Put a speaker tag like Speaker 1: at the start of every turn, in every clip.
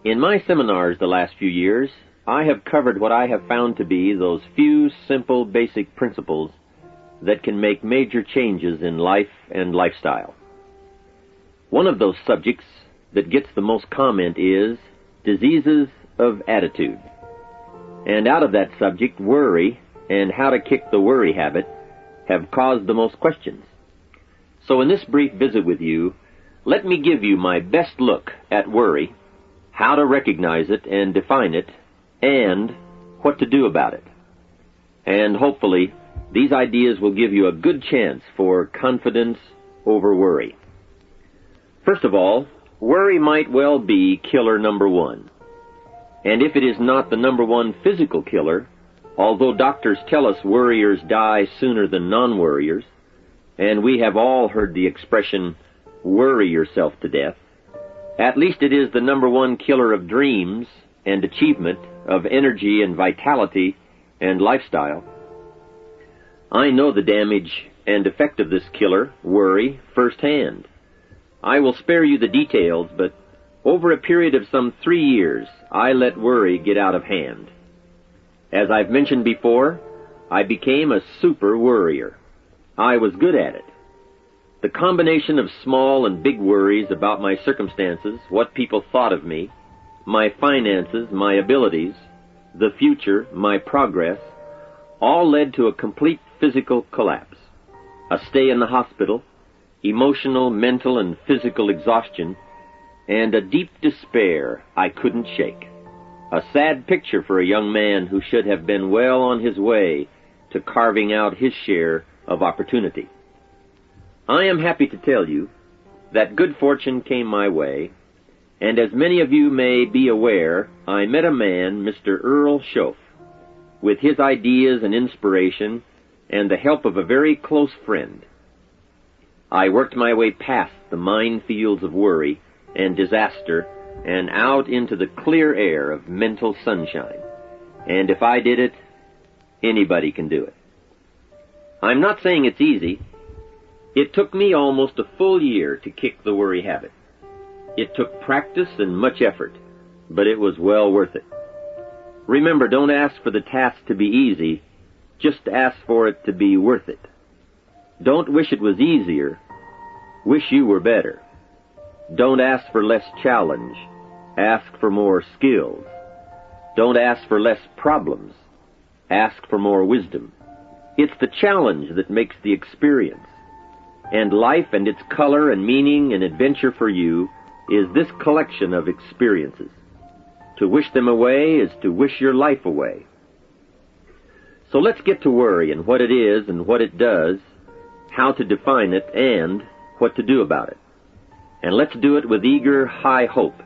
Speaker 1: In my seminars the last few years, I have covered what I have found to be those few simple basic principles that can make major changes in life and lifestyle. One of those subjects that gets the most comment is diseases of attitude. And out of that subject, worry and how to kick the worry habit have caused the most questions. So in this brief visit with you, let me give you my best look at worry, how to recognize it and define it, and what to do about it. And hopefully, these ideas will give you a good chance for confidence over worry. First of all, worry might well be killer number one. And if it is not the number one physical killer, although doctors tell us worriers die sooner than non-worriers, and we have all heard the expression, worry yourself to death, at least it is the number one killer of dreams and achievement, of energy and vitality and lifestyle. I know the damage and effect of this killer, worry, firsthand. I will spare you the details, but over a period of some 3 years, I let worry get out of hand. As I've mentioned before, I became a super worrier. I was good at it. The combination of small and big worries about my circumstances, what people thought of me, my finances, my abilities, the future, my progress, all led to a complete physical collapse, a stay in the hospital, emotional, mental, and physical exhaustion, and a deep despair I couldn't shake. A sad picture for a young man who should have been well on his way to carving out his share of opportunity. I am happy to tell you that good fortune came my way, and as many of you may be aware, I met a man, Mr. Earl Schoaf, with his ideas and inspiration and the help of a very close friend. I worked my way past the minefields of worry and disaster and out into the clear air of mental sunshine. And if I did it, anybody can do it. I'm not saying it's easy. It took me almost a full year to kick the worry habit. It took practice and much effort, but it was well worth it. Remember, don't ask for the task to be easy, just ask for it to be worth it. Don't wish it was easier, wish you were better. Don't ask for less challenge, ask for more skills. Don't ask for less problems, ask for more wisdom. It's the challenge that makes the experience. And life and its color and meaning and adventure for you is this collection of experiences. To wish them away is to wish your life away. So let's get to worry and what it is and what it does, how to define it, and what to do about it. And let's do it with eager, high hope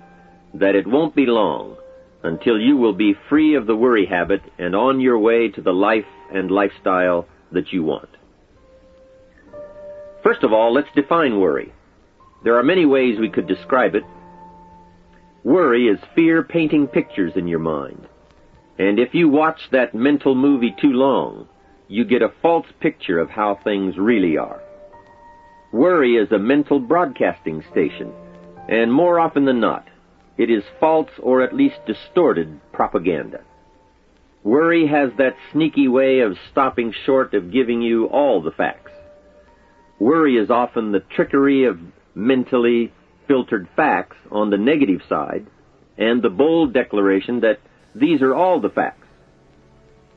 Speaker 1: that it won't be long until you will be free of the worry habit and on your way to the life and lifestyle that you want. First of all, let's define worry. There are many ways we could describe it. Worry is fear painting pictures in your mind. And if you watch that mental movie too long, you get a false picture of how things really are. Worry is a mental broadcasting station, and more often than not, it is false or at least distorted propaganda. Worry has that sneaky way of stopping short of giving you all the facts. Worry is often the trickery of mentally filtered facts on the negative side and the bold declaration that these are all the facts.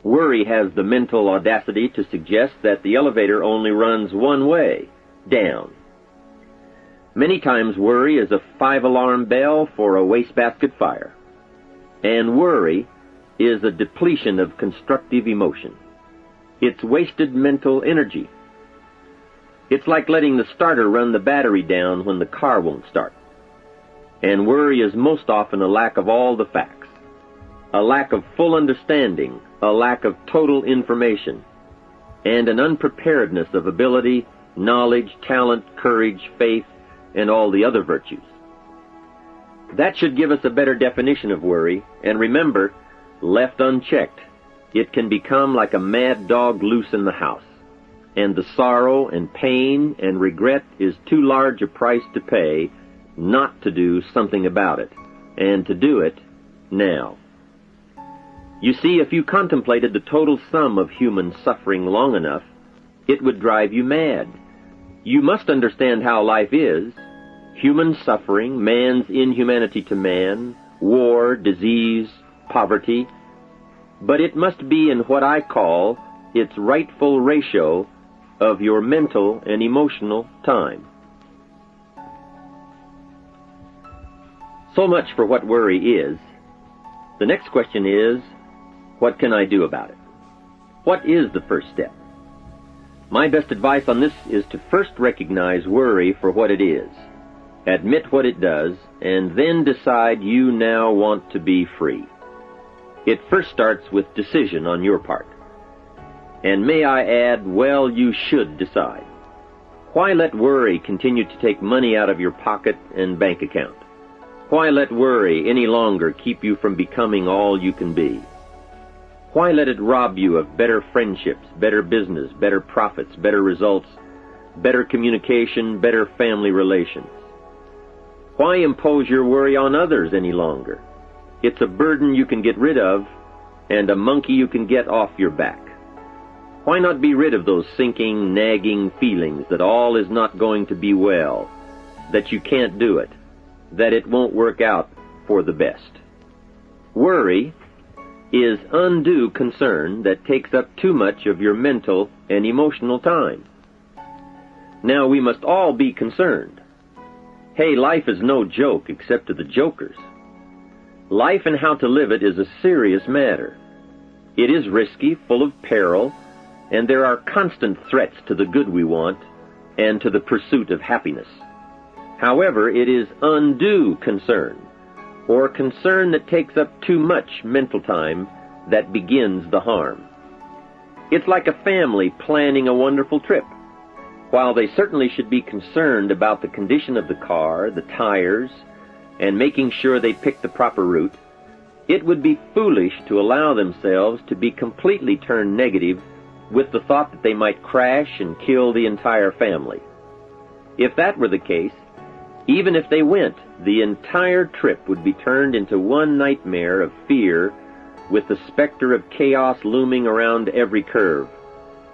Speaker 1: Worry has the mental audacity to suggest that the elevator only runs one way, down. Many times worry is a 5-alarm bell for a wastebasket fire. And worry is a depletion of constructive emotion. It's wasted mental energy. It's like letting the starter run the battery down when the car won't start. And worry is most often a lack of all the facts, a lack of full understanding, a lack of total information, and an unpreparedness of ability, knowledge, talent, courage, faith, and all the other virtues. That should give us a better definition of worry, and remember, left unchecked, it can become like a mad dog loose in the house, and the sorrow and pain and regret is too large a price to pay not to do something about it, and to do it now. You see, if you contemplated the total sum of human suffering long enough, it would drive you mad. You must understand how life is. Human suffering, man's inhumanity to man, war, disease, poverty. But it must be in what I call its rightful ratio of your mental and emotional time. So much for what worry is. The next question is, what can I do about it? What is the first step? My best advice on this is to first recognize worry for what it is, admit what it does, and then decide you now want to be free. It first starts with decision on your part. And may I add, well, you should decide. Why let worry continue to take money out of your pocket and bank account? Why let worry any longer keep you from becoming all you can be? Why let it rob you of better friendships, better business, better profits, better results, better communication, better family relations? Why impose your worry on others any longer? It's a burden you can get rid of and a monkey you can get off your back. Why not be rid of those sinking, nagging feelings that all is not going to be well, that you can't do it, that it won't work out for the best? Worry is undue concern that takes up too much of your mental and emotional time. Now, we must all be concerned. Hey, life is no joke except to the jokers. Life and how to live it is a serious matter. It is risky, full of peril, and there are constant threats to the good we want and to the pursuit of happiness. However, it is undue concern, or concern that takes up too much mental time, that begins the harm. It's like a family planning a wonderful trip. While they certainly should be concerned about the condition of the car, the tires, and making sure they pick the proper route, it would be foolish to allow themselves to be completely turned negative with the thought that they might crash and kill the entire family. If that were the case, even if they went, the entire trip would be turned into one nightmare of fear with the specter of chaos looming around every curve,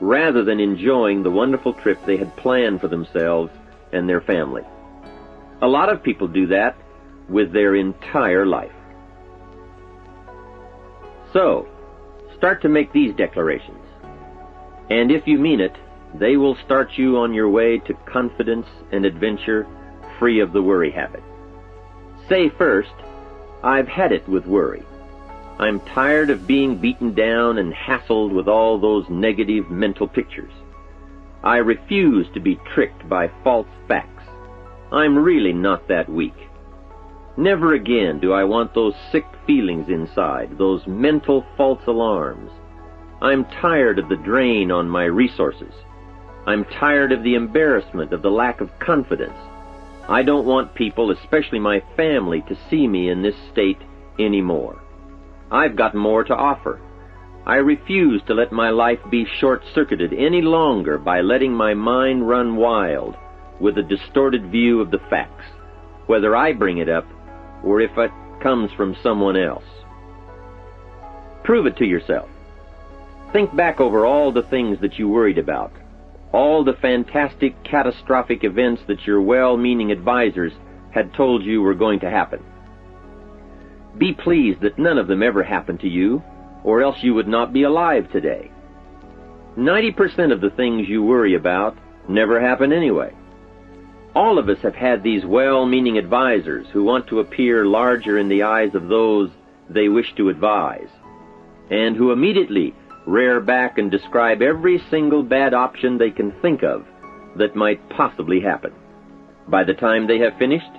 Speaker 1: rather than enjoying the wonderful trip they had planned for themselves and their family. A lot of people do that with their entire life. So, start to make these declarations. And if you mean it, they will start you on your way to confidence and adventure, free of the worry habit. Say first, I've had it with worry. I'm tired of being beaten down and hassled with all those negative mental pictures. I refuse to be tricked by false facts. I'm really not that weak. Never again do I want those sick feelings inside, those mental false alarms. I'm tired of the drain on my resources. I'm tired of the embarrassment of the lack of confidence. I don't want people, especially my family, to see me in this state anymore. I've got more to offer. I refuse to let my life be short-circuited any longer by letting my mind run wild with a distorted view of the facts, whether I bring it up or if it comes from someone else. Prove it to yourself. Think back over all the things that you worried about, all the fantastic, catastrophic events that your well-meaning advisors had told you were going to happen. Be pleased that none of them ever happened to you, or else you would not be alive today. 90% of the things you worry about never happen anyway. All of us have had these well-meaning advisors who want to appear larger in the eyes of those they wish to advise, and who immediately rear back and describe every single bad option they can think of that might possibly happen. By the time they have finished,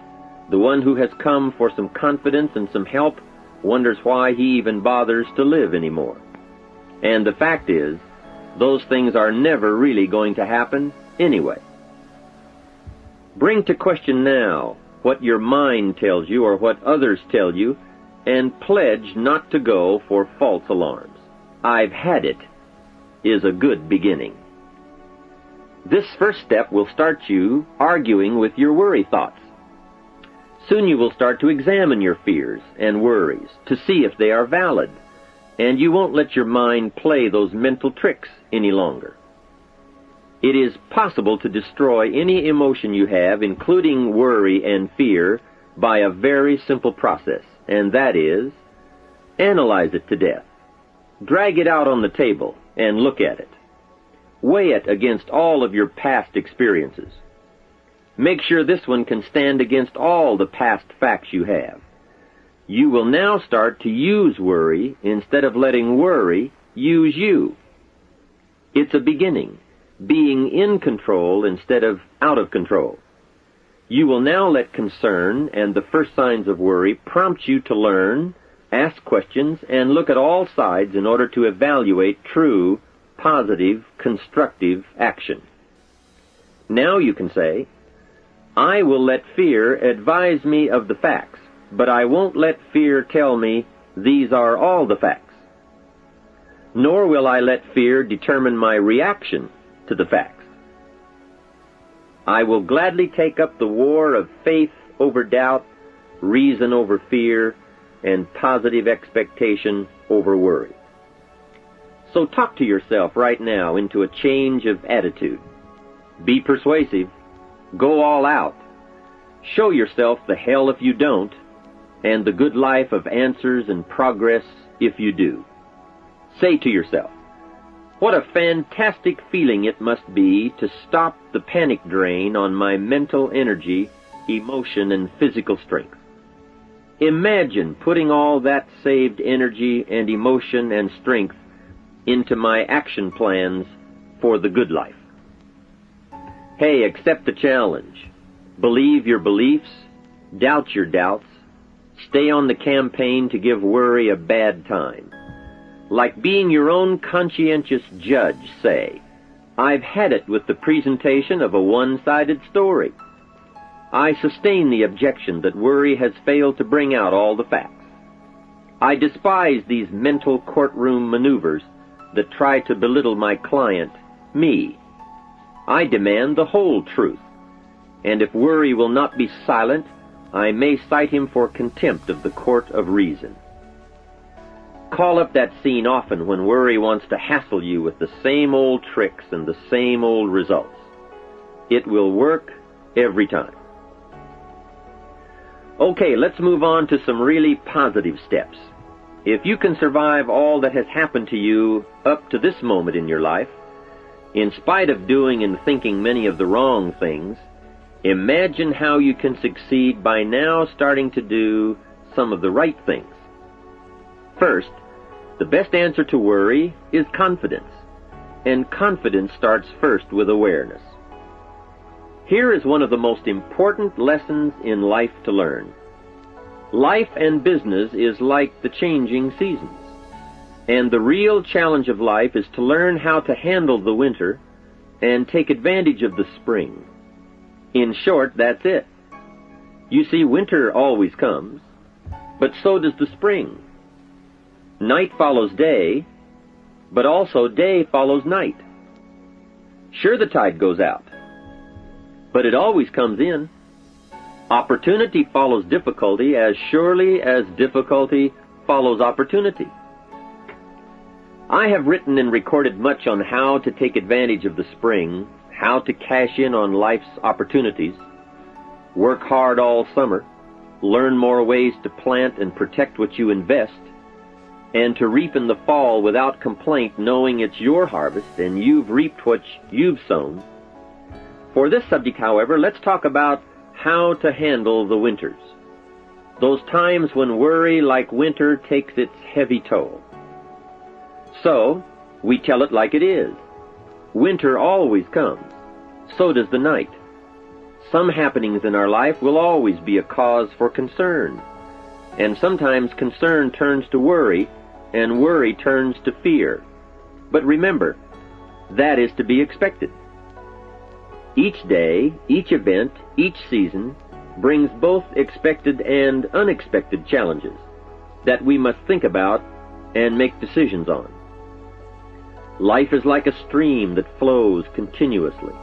Speaker 1: the one who has come for some confidence and some help wonders why he even bothers to live anymore. And the fact is, those things are never really going to happen anyway. Bring to question now what your mind tells you or what others tell you, and pledge not to go for false alarms. I've had it is a good beginning. This first step will start you arguing with your worry thoughts. Soon you will start to examine your fears and worries to see if they are valid, and you won't let your mind play those mental tricks any longer. It is possible to destroy any emotion you have, including worry and fear, by a very simple process, and that is, analyze it to death. Drag it out on the table and look at it. Weigh it against all of your past experiences. Make sure this one can stand against all the past facts you have. You will now start to use worry instead of letting worry use you. It's a beginning, being in control instead of out of control. You will now let concern and the first signs of worry prompt you to learn, ask questions, and look at all sides in order to evaluate true, positive, constructive action. Now you can say, I will let fear advise me of the facts, but I won't let fear tell me these are all the facts. Nor will I let fear determine my reaction to the facts. I will gladly take up the war of faith over doubt, reason over fear, and positive expectation over worry. So talk to yourself right now into a change of attitude. Be persuasive. Go all out. Show yourself the hell if you don't, and the good life of answers and progress if you do. Say to yourself, what a fantastic feeling it must be to stop the panic drain on my mental energy, emotion, and physical strength. Imagine putting all that saved energy and emotion and strength into my action plans for the good life. Hey, accept the challenge. Believe your beliefs, doubt your doubts, stay on the campaign to give worry a bad time. Like being your own conscientious judge, say, I've had it with the presentation of a one-sided story. I sustain the objection that worry has failed to bring out all the facts. I despise these mental courtroom maneuvers that try to belittle my client, me. I demand the whole truth, and if worry will not be silent, I may cite him for contempt of the court of reason. Call up that scene often when worry wants to hassle you with the same old tricks and the same old results. It will work every time. Okay, let's move on to some really positive steps. If you can survive all that has happened to you up to this moment in your life, in spite of doing and thinking many of the wrong things, imagine how you can succeed by now starting to do some of the right things. First, the best answer to worry is confidence, and confidence starts first with awareness. Here is one of the most important lessons in life to learn. Life and business is like the changing seasons, and the real challenge of life is to learn how to handle the winter and take advantage of the spring. In short, that's it. You see, winter always comes, but so does the spring. Night follows day, but also day follows night. Sure, the tide goes out, but it always comes in. Opportunity follows difficulty as surely as difficulty follows opportunity. I have written and recorded much on how to take advantage of the spring, how to cash in on life's opportunities, work hard all summer, learn more ways to plant and protect what you invest, and to reap in the fall without complaint, knowing it's your harvest and you've reaped what you've sown. For this subject, however, let's talk about how to handle the winters, those times when worry, like winter, takes its heavy toll. So, we tell it like it is. Winter always comes. So does the night. Some happenings in our life will always be a cause for concern, and sometimes concern turns to worry, and worry turns to fear. But remember, that is to be expected. Each day, each event, each season brings both expected and unexpected challenges that we must think about and make decisions on. Life is like a stream that flows continuously.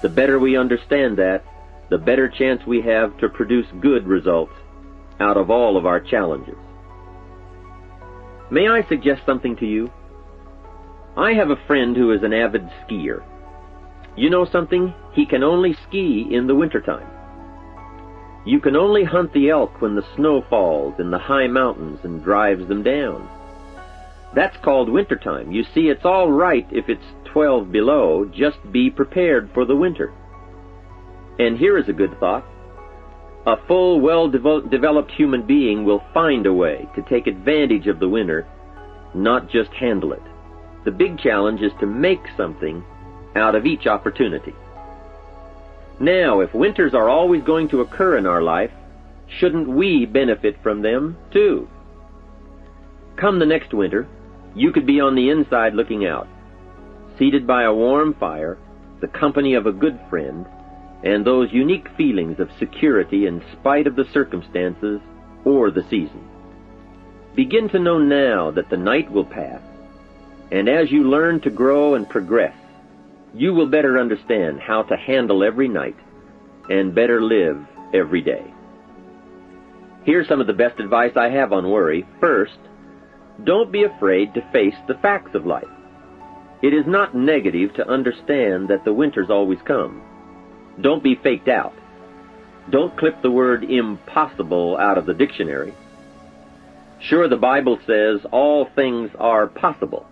Speaker 1: The better we understand that, the better chance we have to produce good results out of all of our challenges. May I suggest something to you? I have a friend who is an avid skier. You know something? He can only ski in the wintertime. You can only hunt the elk when the snow falls in the high mountains and drives them down. That's called wintertime. You see, it's all right if it's 12 below. Just be prepared for the winter. And here is a good thought. A full, well-developed human being will find a way to take advantage of the winter, not just handle it. The big challenge is to make something out of each opportunity. Now, if winters are always going to occur in our life, shouldn't we benefit from them too? Come the next winter, you could be on the inside looking out, seated by a warm fire, the company of a good friend, and those unique feelings of security in spite of the circumstances or the season. Begin to know now that the night will pass, and as you learn to grow and progress, you will better understand how to handle every night and better live every day. Here's some of the best advice I have on worry. First, don't be afraid to face the facts of life. It is not negative to understand that the winters always come. Don't be faked out. Don't clip the word impossible out of the dictionary. Sure, the Bible says all things are possible,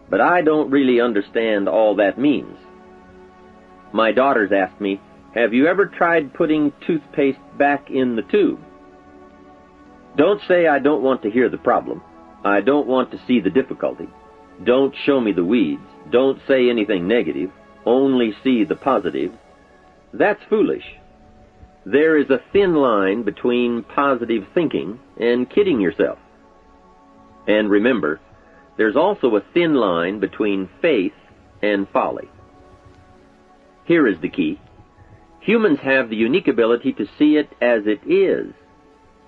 Speaker 1: but I don't really understand all that means. My daughters asked me, have you ever tried putting toothpaste back in the tube? Don't say I don't want to hear the problem. I don't want to see the difficulty. Don't show me the weeds. Don't say anything negative. Only see the positive. That's foolish. There is a thin line between positive thinking and kidding yourself. And remember, there's also a thin line between faith and folly. Here is the key. Humans have the unique ability to see it as it is,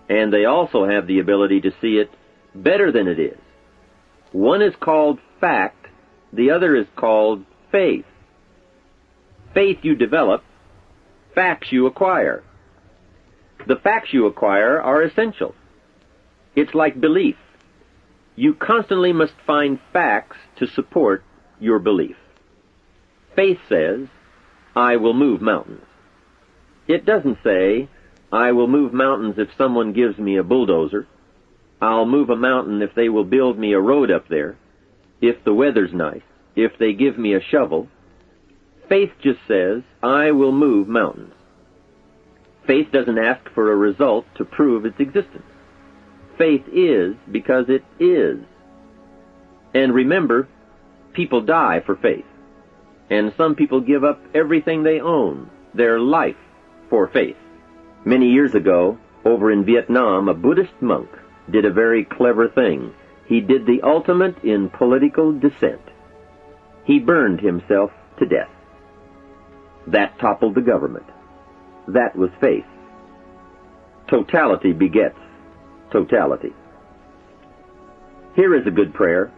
Speaker 1: and they also have the ability to see it better than it is. One is called fact, the other is called faith. Faith you develop, facts you acquire. The facts you acquire are essential. It's like belief. You constantly must find facts to support your belief. Faith says, I will move mountains. It doesn't say, I will move mountains if someone gives me a bulldozer. I'll move a mountain if they will build me a road up there, if the weather's nice, if they give me a shovel. Faith just says, I will move mountains. Faith doesn't ask for a result to prove its existence. Faith is because it is. And remember, people die for faith. And some people give up everything they own, their life, for faith. Many years ago, over in Vietnam, a Buddhist monk did a very clever thing. He did the ultimate in political dissent. He burned himself to death. That toppled the government. That was faith. Totality begets totality. Here is a good prayer.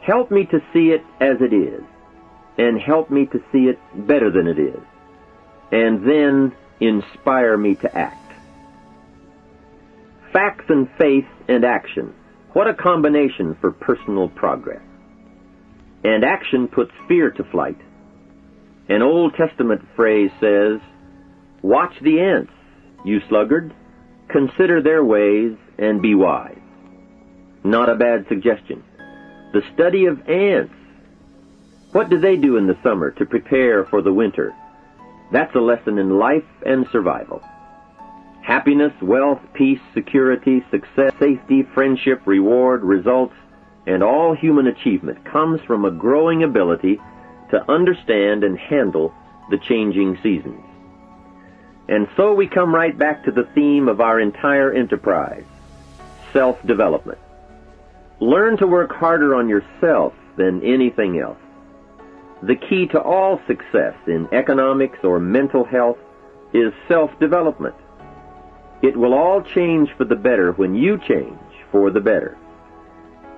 Speaker 1: Help me to see it as it is, and help me to see it better than it is, and then inspire me to act. Facts and faith and action. What a combination for personal progress. And action puts fear to flight. An Old Testament phrase says, watch the ants, you sluggard. Consider their ways and be wise. Not a bad suggestion. The study of ants. What do they do in the summer to prepare for the winter? That's a lesson in life and survival. Happiness, wealth, peace, security, success, safety, friendship, reward, results, and all human achievement comes from a growing ability to understand and handle the changing seasons. And so we come right back to the theme of our entire enterprise, self-development. Learn to work harder on yourself than anything else. The key to all success in economics or mental health is self-development. It will all change for the better when you change for the better.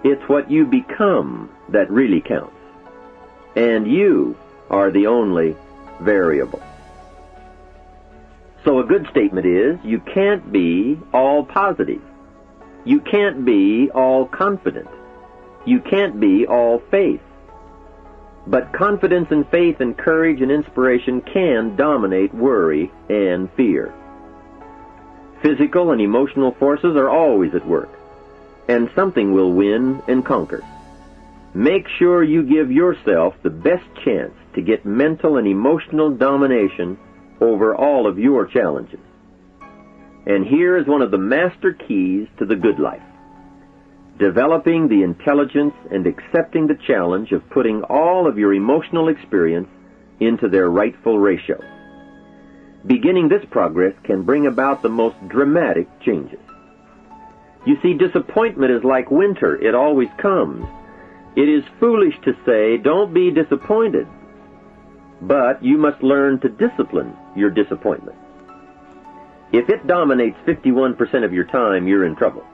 Speaker 1: It's what you become that really counts. And you are the only variable. So a good statement is, you can't be all positive. You can't be all confident. You can't be all faith. But confidence and faith and courage and inspiration can dominate worry and fear. Physical and emotional forces are always at work, and something will win and conquer. Make sure you give yourself the best chance to get mental and emotional domination over all of your challenges. And here is one of the master keys to the good life: developing the intelligence and accepting the challenge of putting all of your emotional experience into their rightful ratio. Beginning this progress can bring about the most dramatic changes. You see, disappointment is like winter. It always comes. It is foolish to say, don't be disappointed. But you must learn to discipline your disappointment. If it dominates 51% of your time, you're in trouble.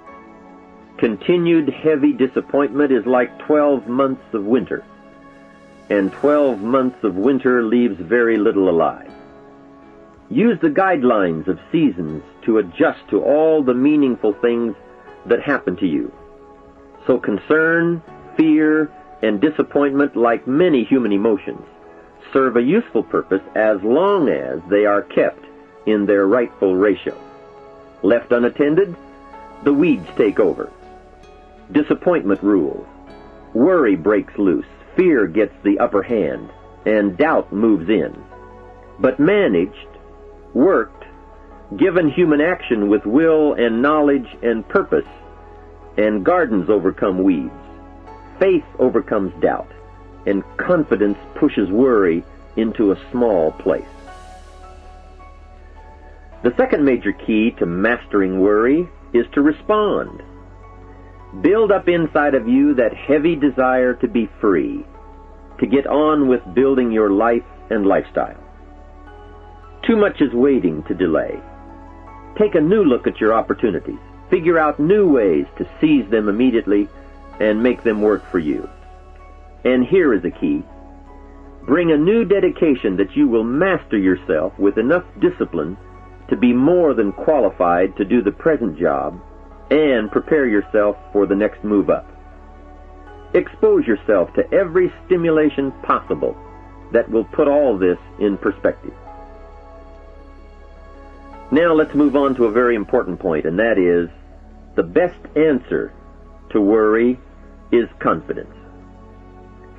Speaker 1: Continued heavy disappointment is like 12 months of winter, and 12 months of winter leaves very little alive. Use the guidelines of seasons to adjust to all the meaningful things that happen to you. So concern, fear, and disappointment, like many human emotions, serve a useful purpose as long as they are kept in their rightful ratio. Left unattended, the weeds take over. Disappointment rules. Worry breaks loose. Fear gets the upper hand, and doubt moves in. But managed, worked, given human action with will and knowledge and purpose, and gardens overcome weeds. Faith overcomes doubt, and confidence pushes worry into a small place. The second major key to mastering worry is to respond. Build up inside of you that heavy desire to be free, to get on with building your life and lifestyle. Too much is waiting to delay. Take a new look at your opportunities. Figure out new ways to seize them immediately and make them work for you. And here is a key. Bring a new dedication that you will master yourself with enough discipline to be more than qualified to do the present job and prepare yourself for the next move up. Expose yourself to every stimulation possible that will put all this in perspective. Now let's move on to a very important point, and that is, the best answer to worry is confidence.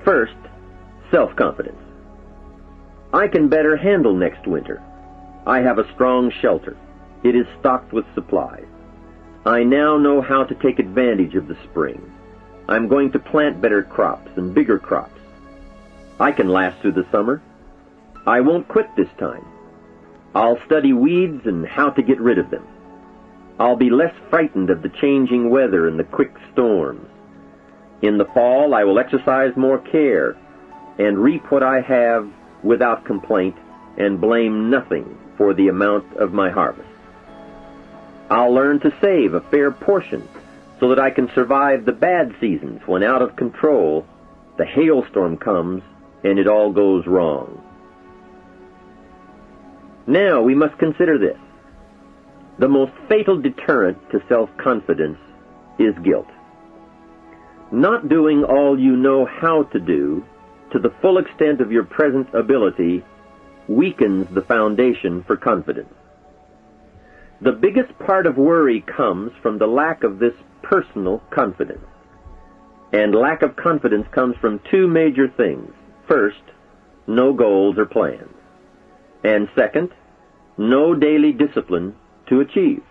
Speaker 1: First, self-confidence. I can better handle next winter. I have a strong shelter. It is stocked with supplies. I now know how to take advantage of the spring. I'm going to plant better crops and bigger crops. I can last through the summer. I won't quit this time. I'll study weeds and how to get rid of them. I'll be less frightened of the changing weather and the quick storms. In the fall, I will exercise more care and reap what I have without complaint and blame nothing for the amount of my harvest. I'll learn to save a fair portion so that I can survive the bad seasons when, out of control, the hailstorm comes and it all goes wrong. Now we must consider this. The most fatal deterrent to self-confidence is guilt. Not doing all you know how to do to the full extent of your present ability weakens the foundation for confidence. The biggest part of worry comes from the lack of this personal confidence. And lack of confidence comes from two major things. First, no goals or plans. And second, no daily discipline to achieve.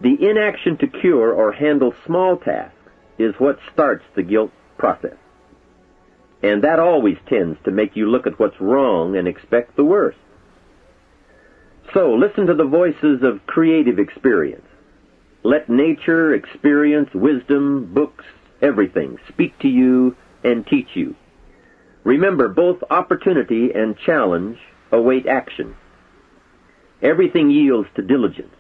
Speaker 1: The inaction to cure or handle small tasks is what starts the guilt process. And that always tends to make you look at what's wrong and expect the worst. So listen to the voices of creative experience. Let nature, experience, wisdom, books, everything speak to you and teach you. Remember, both opportunity and challenge await action. Everything yields to diligence.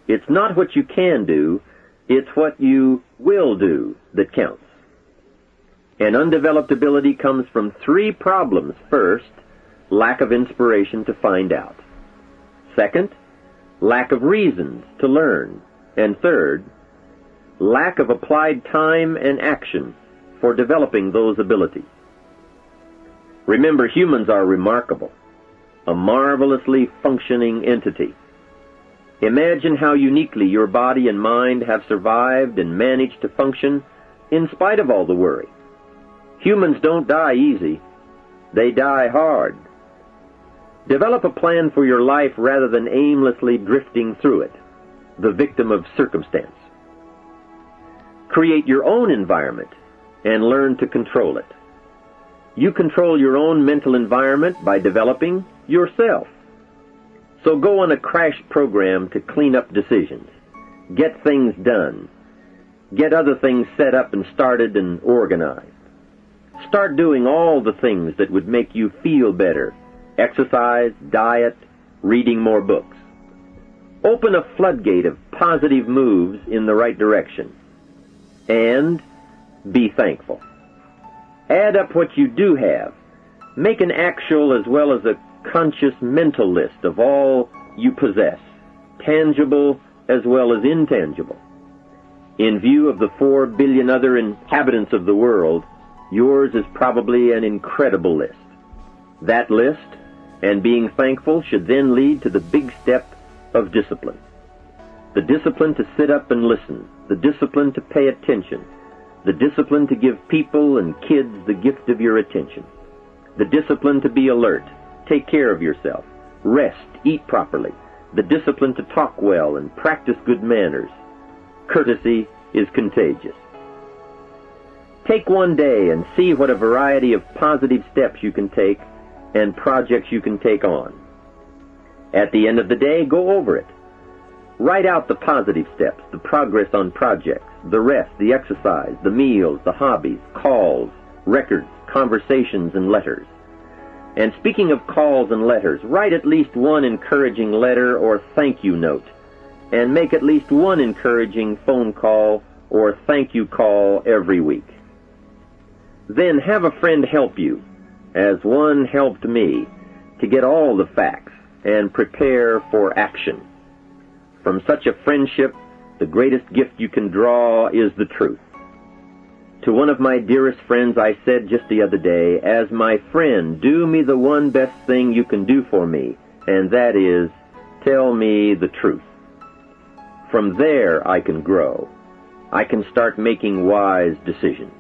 Speaker 1: It's not what you can do, it's what you will do that counts. And undeveloped ability comes from three problems. First, lack of inspiration to find out. Second, lack of reasons to learn. And third, lack of applied time and action for developing those abilities. Remember, humans are remarkable, a marvelously functioning entity. Imagine how uniquely your body and mind have survived and managed to function in spite of all the worry. Humans don't die easy. They die hard. Develop a plan for your life rather than aimlessly drifting through it, the victim of circumstance. Create your own environment and learn to control it. You control your own mental environment by developing yourself. So go on a crash program to clean up decisions, get things done, get other things set up and started and organized. Start doing all the things that would make you feel better: exercise, diet, reading more books. Open a floodgate of positive moves in the right direction. And be thankful. Add up what you do have. Make an actual as well as a conscious mental list of all you possess, tangible as well as intangible. In view of the 4 billion other inhabitants of the world, yours is probably an incredible list. That list, and being thankful, should then lead to the big step of discipline. The discipline to sit up and listen, the discipline to pay attention, the discipline to give people and kids the gift of your attention, the discipline to be alert, take care of yourself, rest, eat properly, the discipline to talk well and practice good manners. Courtesy is contagious. Take one day and see what a variety of positive steps you can take and projects you can take on. At the end of the day, go over it. Write out the positive steps, the progress on projects, the rest, the exercise, the meals, the hobbies, calls, records, conversations, and letters. And speaking of calls and letters, write at least one encouraging letter or thank you note, and make at least one encouraging phone call or thank you call every week. Then have a friend help you, as one helped me, to get all the facts and prepare for action. From such a friendship, the greatest gift you can draw is the truth. To one of my dearest friends I said just the other day, as my friend, do me the one best thing you can do for me, and that is, tell me the truth. From there I can grow. I can start making wise decisions.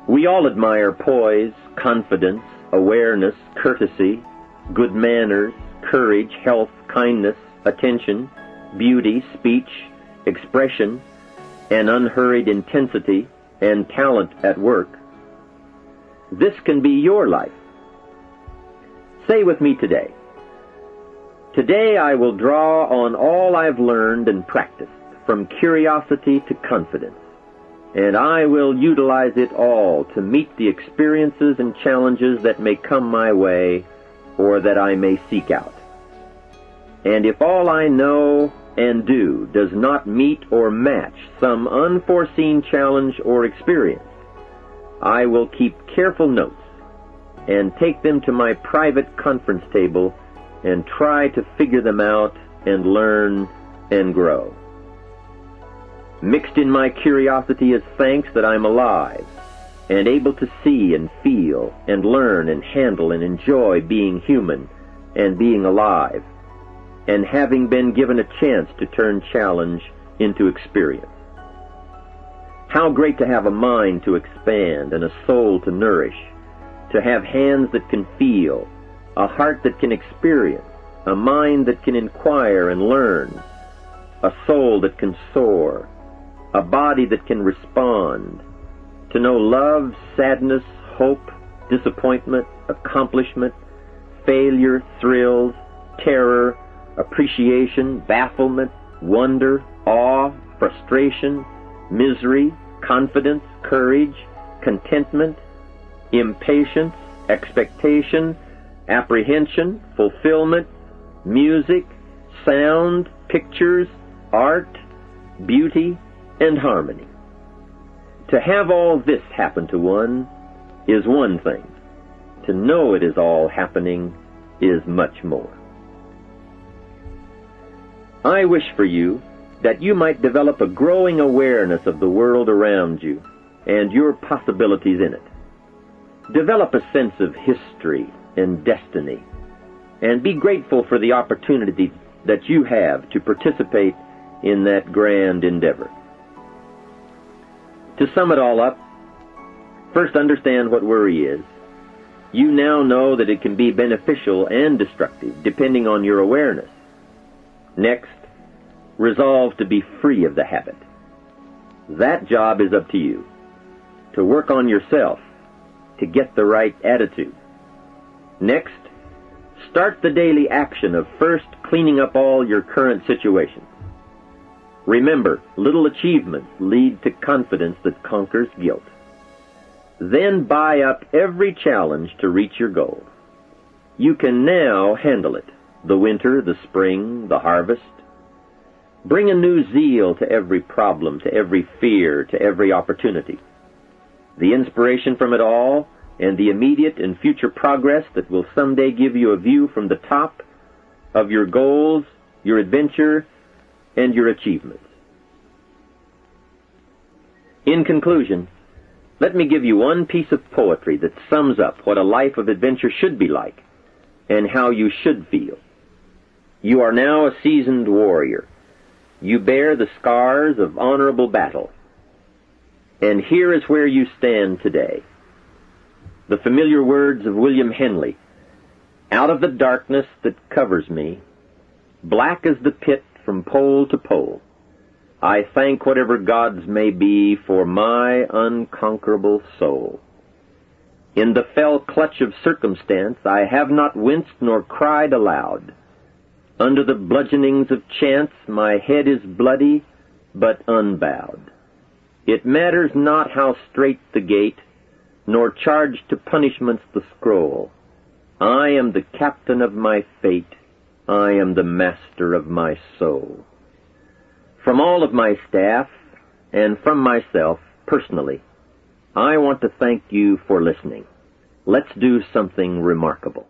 Speaker 1: We all admire poise, confidence, awareness, courtesy, good manners, courage, health, kindness, attention, beauty, speech, expression, and unhurried intensity, and talent at work. This can be your life. Say with me today, today I will draw on all I've learned and practiced, from curiosity to confidence, and I will utilize it all to meet the experiences and challenges that may come my way or that I may seek out. And if all I know and do does not meet or match some unforeseen challenge or experience, I will keep careful notes and take them to my private conference table and try to figure them out and learn and grow. Mixed in my curiosity is thanks that I'm alive and able to see and feel and learn and handle and enjoy being human and being alive, and having been given a chance to turn challenge into experience. How great to have a mind to expand and a soul to nourish, to have hands that can feel, a heart that can experience, a mind that can inquire and learn, a soul that can soar, a body that can respond, to know love, sadness, hope, disappointment, accomplishment, failure, thrills, terror, appreciation, bafflement, wonder, awe, frustration, misery, confidence, courage, contentment, impatience, expectation, apprehension, fulfillment, music, sound, pictures, art, beauty, and harmony. To have all this happen to one is one thing. To know it is all happening is much more. I wish for you that you might develop a growing awareness of the world around you and your possibilities in it. Develop a sense of history and destiny, and be grateful for the opportunity that you have to participate in that grand endeavor. To sum it all up, first understand what worry is. You now know that it can be beneficial and destructive depending on your awareness. Next, resolve to be free of the habit. That job is up to you. To work on yourself, to get the right attitude. Next, start the daily action of first cleaning up all your current situations. Remember, little achievements lead to confidence that conquers guilt. Then buy up every challenge to reach your goal. You can now handle it, the winter, the spring, the harvest. Bring a new zeal to every problem, to every fear, to every opportunity. The inspiration from it all and the immediate and future progress that will someday give you a view from the top of your goals, your adventure, and your achievements. In conclusion, let me give you one piece of poetry that sums up what a life of adventure should be like and how you should feel. You are now a seasoned warrior. You bear the scars of honorable battle. And here is where you stand today. The familiar words of William Henley, "Out of the darkness that covers me, black as the pit from pole to pole, I thank whatever gods may be for my unconquerable soul. In the fell clutch of circumstance I have not winced nor cried aloud. Under the bludgeonings of chance my head is bloody but unbowed. It matters not how strait the gate, nor charged to punishments the scroll. I am the captain of my fate, I am the master of my soul." From all of my staff, and from myself, personally, I want to thank you for listening. Let's do something remarkable.